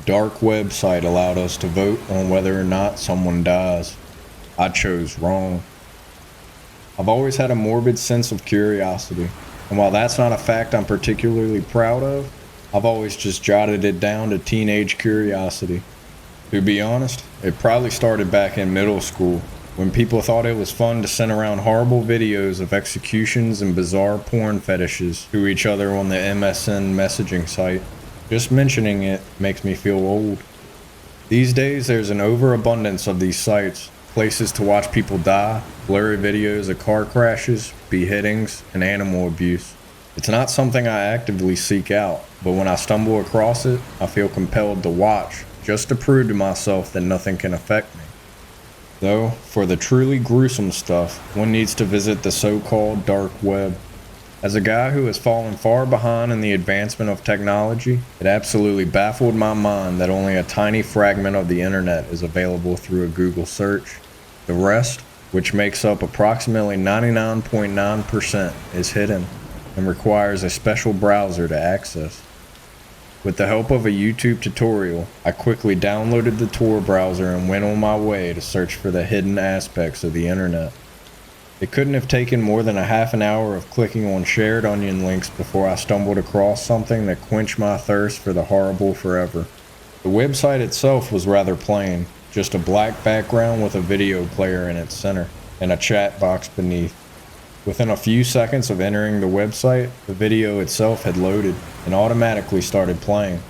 dark website allowed us to vote on whether or not someone dies. I chose wrong. I've always had a morbid sense of curiosity, and while that's not a fact I'm particularly proud of, I've always just jotted it down to teenage curiosity. To be honest, it probably started back in middle school, when people thought it was fun to send around horrible videos of executions and bizarre porn fetishes to each other on the MSN messaging site. Just mentioning it makes me feel old. These days there's an overabundance of these sites, places to watch people die, blurry videos of car crashes, beheadings, and animal abuse. It's not something I actively seek out, but when I stumble across it, I feel compelled to watch, just to prove to myself that nothing can affect me. Though, for the truly gruesome stuff, one needs to visit the so-called dark web. As a guy who has fallen far behind in the advancement of technology, it absolutely baffled my mind that only a tiny fragment of the internet is available through a Google search. The rest, which makes up approximately 99.9%, is hidden and requires a special browser to access. With the help of a YouTube tutorial, I quickly downloaded the Tor browser and went on my way to search for the hidden aspects of the internet. It couldn't have taken more than a half an hour of clicking on shared onion links before I stumbled across something that quenched my thirst for the horrible forever. The website itself was rather plain, just a black background with a video player in its center, and a chat box beneath. Within a few seconds of entering the website, the video itself had loaded and automatically started playing.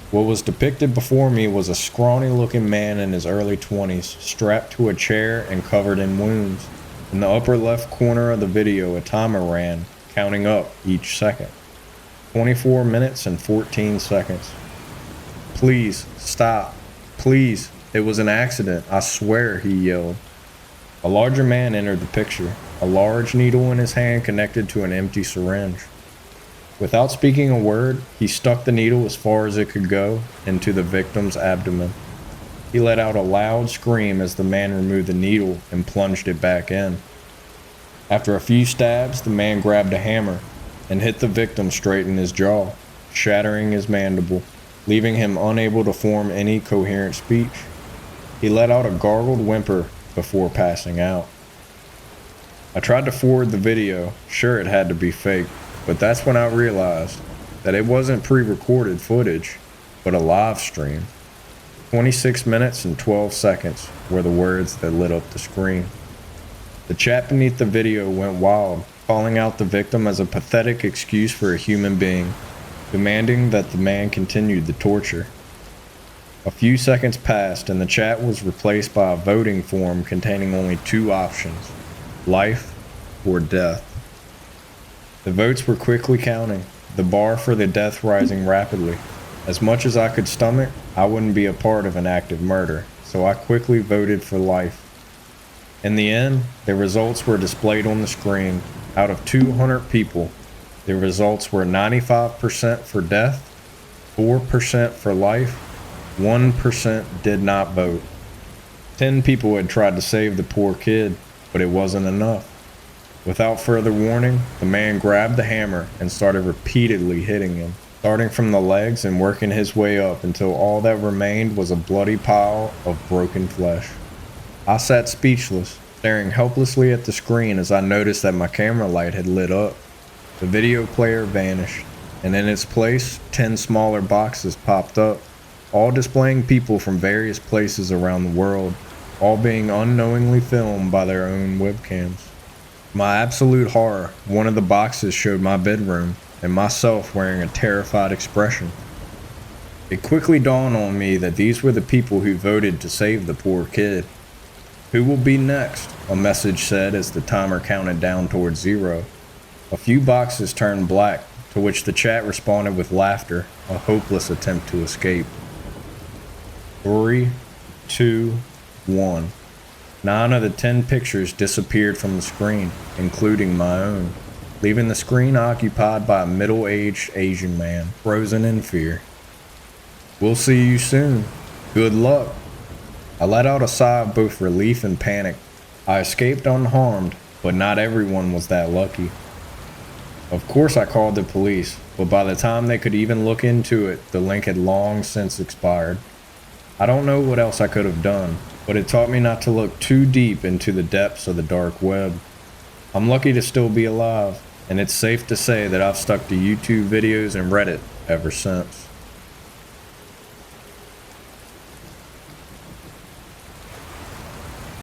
What was depicted before me was a scrawny looking man in his early 20s, strapped to a chair and covered in wounds. In the upper left corner of the video, a timer ran, counting up each second. 24 minutes and 14 seconds. "Please, stop. Please, it was an accident, I swear," he yelled. A larger man entered the picture, a large needle in his hand connected to an empty syringe. Without speaking a word, he stuck the needle as far as it could go into the victim's abdomen. He let out a loud scream as the man removed the needle and plunged it back in. After a few stabs, the man grabbed a hammer and hit the victim straight in his jaw, shattering his mandible, leaving him unable to form any coherent speech. He let out a gargled whimper before passing out. I tried to forward the video, sure it had to be fake, but that's when I realized that it wasn't pre-recorded footage, but a live stream. 26 minutes and 12 seconds were the words that lit up the screen. The chat beneath the video went wild, calling out the victim as a pathetic excuse for a human being, demanding that the man continued the torture. A few seconds passed and the chat was replaced by a voting form containing only two options: life or death. The votes were quickly counting, the bar for the death rising rapidly. As much as I could stomach, I wouldn't be a part of an active murder, so I quickly voted for life. In the end, the results were displayed on the screen. Out of 200 people, the results were 95% for death, 4% for life, 1% did not vote. 10 people had tried to save the poor kid, but it wasn't enough. Without further warning, the man grabbed the hammer and started repeatedly hitting him, starting from the legs and working his way up until all that remained was a bloody pile of broken flesh. I sat speechless, staring helplessly at the screen as I noticed that my camera light had lit up. The video player vanished, and in its place, 10 smaller boxes popped up, all displaying people from various places around the world, all being unknowingly filmed by their own webcams. My absolute horror, one of the boxes showed my bedroom, and myself wearing a terrified expression. It quickly dawned on me that these were the people who voted to save the poor kid. "Who will be next?" a message said as the timer counted down towards 0. A few boxes turned black, to which the chat responded with laughter, a hopeless attempt to escape. 3, 2, 1. 9 of the 10 pictures disappeared from the screen, including my own, leaving the screen occupied by a middle-aged Asian man, frozen in fear. "We'll see you soon. Good luck." I let out a sigh of both relief and panic. I escaped unharmed, but not everyone was that lucky. Of course I called the police, but by the time they could even look into it, the link had long since expired. I don't know what else I could have done, but it taught me not to look too deep into the depths of the dark web. I'm lucky to still be alive, and it's safe to say that I've stuck to YouTube videos and Reddit ever since.